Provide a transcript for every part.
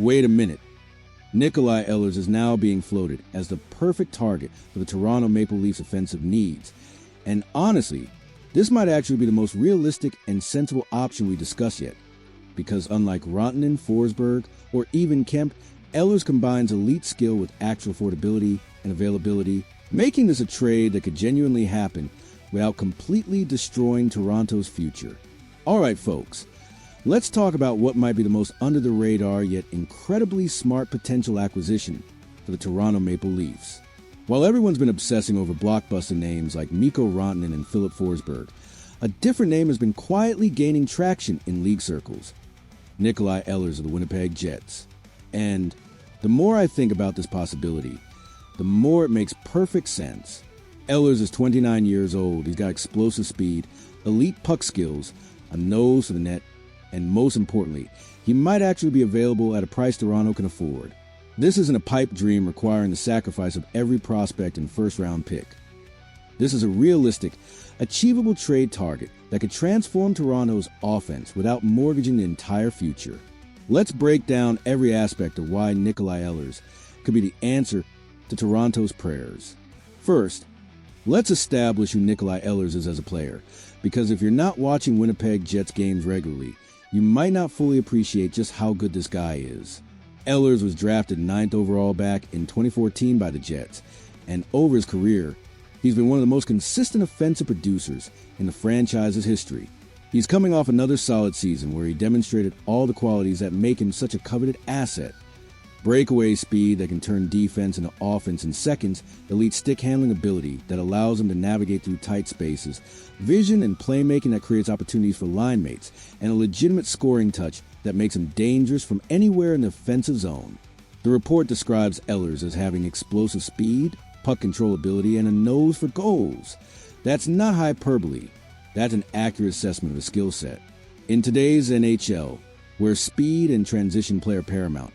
wait a minute. Nikolaj Ehlers is now being floated as the perfect target for the Toronto Maple Leafs' offensive needs. And honestly, this might actually be the most realistic and sensible option we discussed yet. Because unlike Rantanen, Forsberg, or even Kemp, Ehlers combines elite skill with actual affordability and availability, making this a trade that could genuinely happen without completely destroying Toronto's future. All right, folks, let's talk about what might be the most under-the-radar yet incredibly smart potential acquisition for the Toronto Maple Leafs. While everyone's been obsessing over blockbuster names like Mikko Rantanen and Philip Forsberg, a different name has been quietly gaining traction in league circles: Nikolaj Ehlers of the Winnipeg Jets. And the more I think about this possibility, the more it makes perfect sense. Ehlers is 29 years old, he's got explosive speed, elite puck skills, a nose for the net, and most importantly, he might actually be available at a price Toronto can afford. This isn't a pipe dream requiring the sacrifice of every prospect and first-round pick. This is a realistic, achievable trade target that could transform Toronto's offense without mortgaging the entire future. Let's break down every aspect of why Nikolaj Ehlers could be the answer to Toronto's prayers. First, let's establish who Nikolaj Ehlers is as a player, because if you're not watching Winnipeg Jets games regularly, you might not fully appreciate just how good this guy is. Ehlers was drafted 9th overall back in 2014 by the Jets, and over his career, he's been one of the most consistent offensive producers in the franchise's history. He's coming off another solid season where he demonstrated all the qualities that make him such a coveted asset. Breakaway speed that can turn defense into offense in seconds, elite stick handling ability that allows him to navigate through tight spaces, vision and playmaking that creates opportunities for line mates, and a legitimate scoring touch that makes him dangerous from anywhere in the offensive zone. The report describes Ehlers as having explosive speed, puck control ability, and a nose for goals. That's not hyperbole. That's an accurate assessment of his skill set. In today's NHL, where speed and transition play are paramount,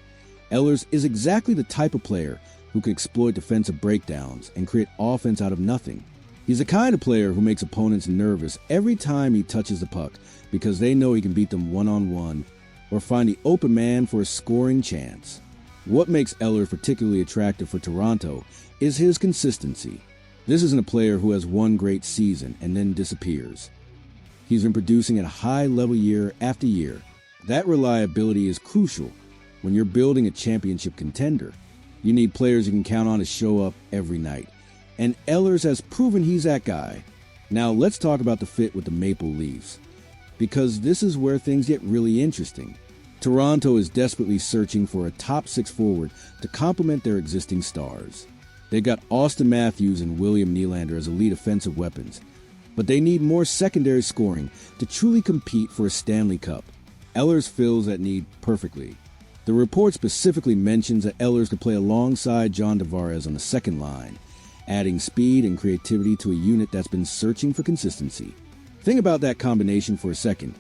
Ehlers is exactly the type of player who can exploit defensive breakdowns and create offense out of nothing. He's the kind of player who makes opponents nervous every time he touches the puck because they know he can beat them one-on-one or find the open man for a scoring chance. What makes Ehlers particularly attractive for Toronto is his consistency. This isn't a player who has one great season and then disappears. He's been producing at a high level year after year. That reliability is crucial when you're building a championship contender. You need players you can count on to show up every night. And Ehlers has proven he's that guy. Now let's talk about the fit with the Maple Leafs, because this is where things get really interesting. Toronto is desperately searching for a top 6 forward to complement their existing stars. They've got Auston Matthews and William Nylander as elite offensive weapons, but they need more secondary scoring to truly compete for a Stanley Cup. Ehlers fills that need perfectly. The report specifically mentions that Ehlers could play alongside John Tavares on the second line, adding speed and creativity to a unit that's been searching for consistency. Think about that combination for a second.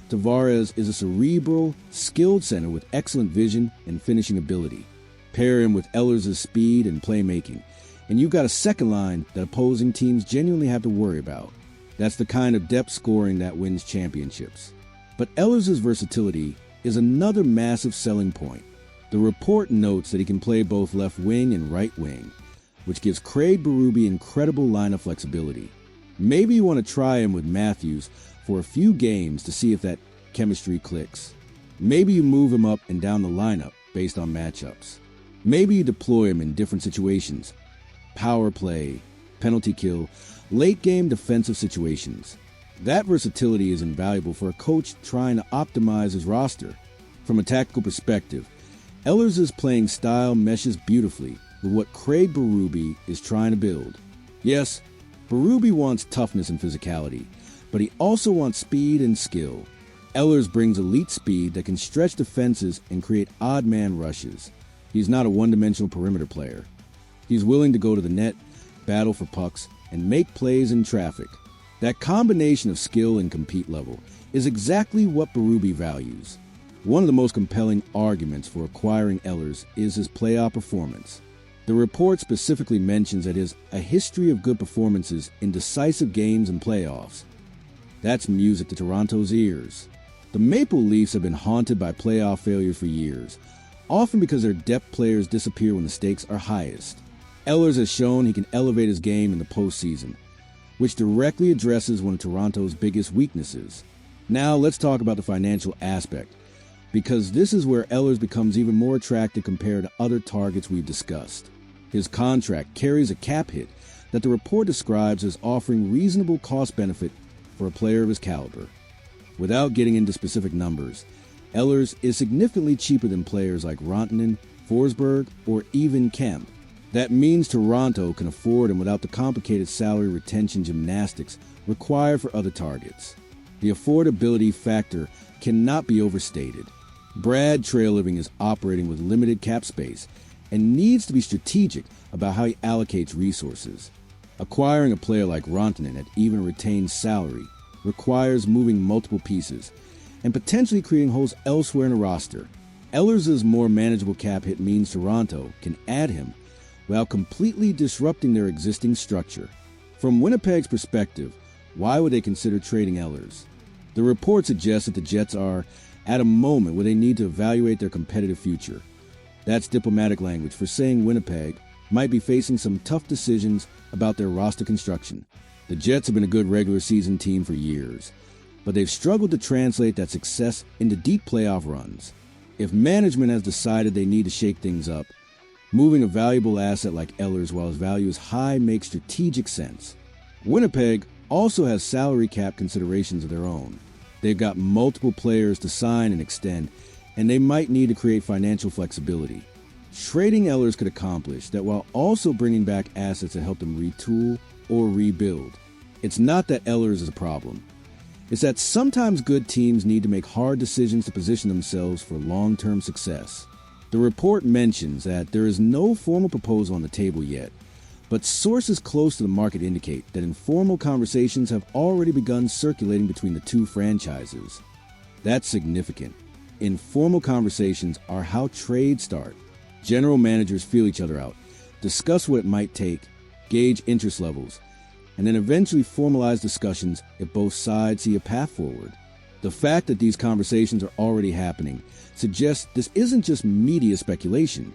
Tavares is a cerebral, skilled center with excellent vision and finishing ability. Pair him with Ehlers' speed and playmaking, and you've got a second line that opposing teams genuinely have to worry about. That's the kind of depth scoring that wins championships. But Ehlers' versatility is another massive selling point. The report notes that he can play both left wing and right wing, which gives Craig Berube incredible lineup flexibility. Maybe you want to try him with Matthews for a few games to see if that chemistry clicks. Maybe you move him up and down the lineup based on matchups. Maybe you deploy him in different situations: power play, penalty kill, late game defensive situations. That versatility is invaluable for a coach trying to optimize his roster. From a tactical perspective, Ehlers' playing style meshes beautifully with what Craig Berube is trying to build. Yes, Berube wants toughness and physicality, but he also wants speed and skill. Ehlers brings elite speed that can stretch defenses and create odd man rushes. He's not a one-dimensional perimeter player. He's willing to go to the net, battle for pucks, and make plays in traffic. That combination of skill and compete level is exactly what Berube values. One of the most compelling arguments for acquiring Ehlers is his playoff performance. The report specifically mentions that he has a history of good performances in decisive games and playoffs. That's music to Toronto's ears. The Maple Leafs have been haunted by playoff failures for years, often because their depth players disappear when the stakes are highest. Ehlers has shown he can elevate his game in the postseason, which directly addresses one of Toronto's biggest weaknesses. Now let's talk about the financial aspect, because this is where Ehlers becomes even more attractive compared to other targets we've discussed. His contract carries a cap hit that the report describes as offering reasonable cost-benefit for a player of his caliber. Without getting into specific numbers, Ehlers is significantly cheaper than players like Rantanen, Forsberg, or even Kemp. That means Toronto can afford him without the complicated salary retention gymnastics required for other targets. The affordability factor cannot be overstated. Brad Treliving is operating with limited cap space and needs to be strategic about how he allocates resources. Acquiring a player like Rantanen at even retained salary requires moving multiple pieces and potentially creating holes elsewhere in a roster. Ehlers' more manageable cap hit means Toronto can add him without completely disrupting their existing structure. From Winnipeg's perspective, why would they consider trading Ehlers? The report suggests that the Jets are at a moment where they need to evaluate their competitive future. That's diplomatic language for saying Winnipeg might be facing some tough decisions about their roster construction. The Jets have been a good regular season team for years, but they've struggled to translate that success into deep playoff runs. If management has decided they need to shake things up, moving a valuable asset like Ehlers while his value is high makes strategic sense. Winnipeg also has salary cap considerations of their own. They've got multiple players to sign and extend, and they might need to create financial flexibility. Trading Ehlers could accomplish that while also bringing back assets that help them retool or rebuild. It's not that Ehlers is a problem. It's that sometimes good teams need to make hard decisions to position themselves for long-term success. The report mentions that there is no formal proposal on the table yet, but sources close to the market indicate that informal conversations have already begun circulating between the two franchises. That's significant. Informal conversations are how trades start. General managers feel each other out, discuss what it might take, gauge interest levels, and then eventually formalize discussions if both sides see a path forward. The fact that these conversations are already happening suggests this isn't just media speculation.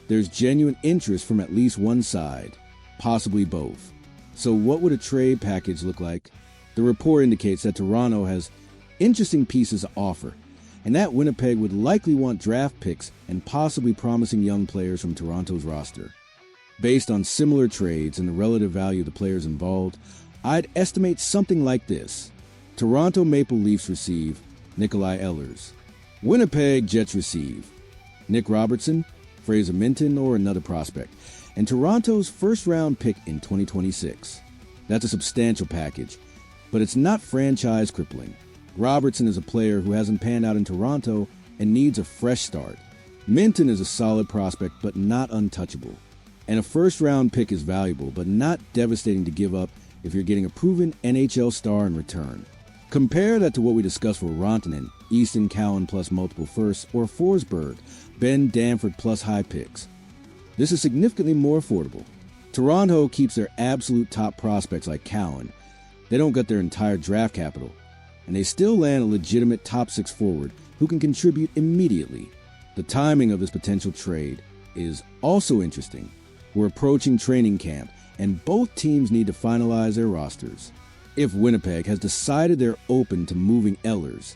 There's genuine interest from at least one side, possibly both. So what would a trade package look like? The report indicates that Toronto has interesting pieces to offer, and that Winnipeg would likely want draft picks and possibly promising young players from Toronto's roster. Based on similar trades and the relative value of the players involved, I'd estimate something like this. Toronto Maple Leafs receive Nikolaj Ehlers. Winnipeg Jets receive Nick Robertson, Fraser Minton, or another prospect, and Toronto's first-round pick in 2026. That's a substantial package, but it's not franchise crippling. Robertson is a player who hasn't panned out in Toronto and needs a fresh start. Minton is a solid prospect, but not untouchable. And a first-round pick is valuable, but not devastating to give up if you're getting a proven NHL star in return. Compare that to what we discussed for Rantanen, Easton Cowan plus multiple firsts, or Forsberg, Ben Danford plus high picks. This is significantly more affordable. Toronto keeps their absolute top prospects like Cowan. They don't get their entire draft capital, and they still land a legitimate top six forward who can contribute immediately. The timing of this potential trade is also interesting. We're approaching training camp, and both teams need to finalize their rosters. If Winnipeg has decided they're open to moving Ehlers,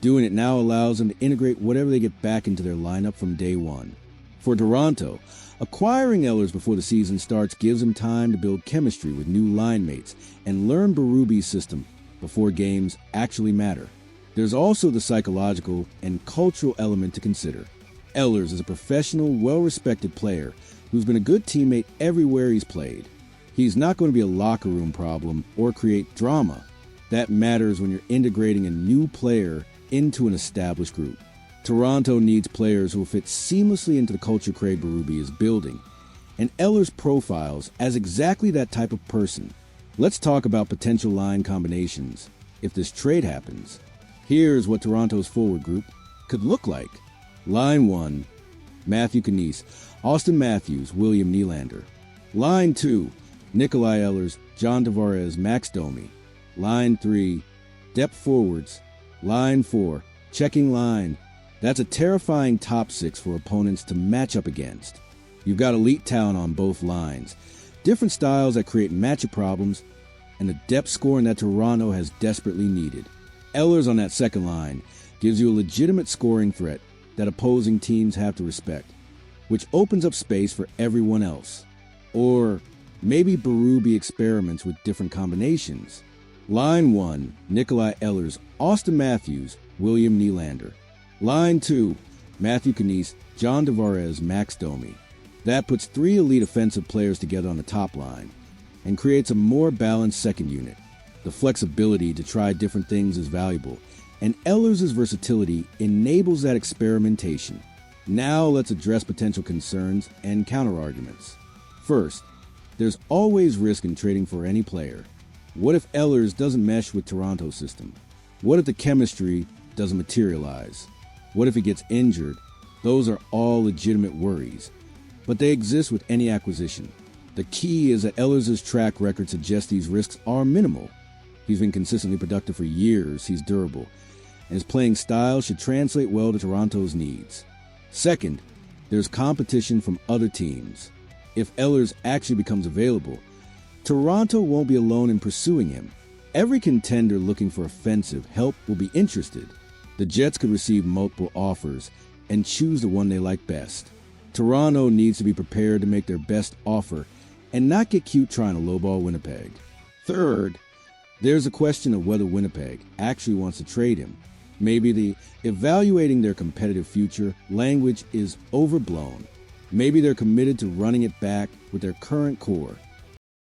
doing it now allows them to integrate whatever they get back into their lineup from day one. For Toronto, acquiring Ehlers before the season starts gives them time to build chemistry with new line mates and learn Berube's system before games actually matter. There's also the psychological and cultural element to consider. Ehlers is a professional, well-respected player who's been a good teammate everywhere he's played. He's not going to be a locker room problem or create drama. That matters when you're integrating a new player into an established group. Toronto needs players who will fit seamlessly into the culture Craig Berube is building, and Ehlers profiles as exactly that type of person. Let's talk about potential line combinations if this trade happens. Here's what Toronto's forward group could look like. Line 1, Matthew Knies, Auston Matthews, William Nylander. Line 2, Nikolaj Ehlers, John Tavares, Max Domi. Line 3, depth forwards. Line 4, checking line, That's a terrifying top six for opponents to match up against. You've got elite talent on both lines, different styles that create matchup problems, and the depth scoring that Toronto has desperately needed. Ehlers on that second line gives you a legitimate scoring threat that opposing teams have to respect, which opens up space for everyone else. Or maybe Berube experiments with different combinations. Line 1, Nikolaj Ehlers, Auston Matthews, William Nylander. Line 2, Matthew Knies, John Tavares, Max Domi. That puts 3 elite offensive players together on the top line and creates a more balanced second unit. The flexibility to try different things is valuable, and Ehlers' versatility enables that experimentation. Now let's address potential concerns and counterarguments. First, there's always risk in trading for any player. What if Ehlers doesn't mesh with Toronto's system? What if the chemistry doesn't materialize? What if he gets injured? Those are all legitimate worries, but they exist with any acquisition. The key is that Ehlers' track record suggests these risks are minimal. He's been consistently productive for years, he's durable, and his playing style should translate well to Toronto's needs. Second, there's competition from other teams. If Ehlers actually becomes available, Toronto won't be alone in pursuing him. Every contender looking for offensive help will be interested. The Jets could receive multiple offers and choose the one they like best. Toronto needs to be prepared to make their best offer and not get cute trying to lowball Winnipeg. Third, there's a question of whether Winnipeg actually wants to trade him. Maybe the evaluating their competitive future language is overblown. Maybe they're committed to running it back with their current core.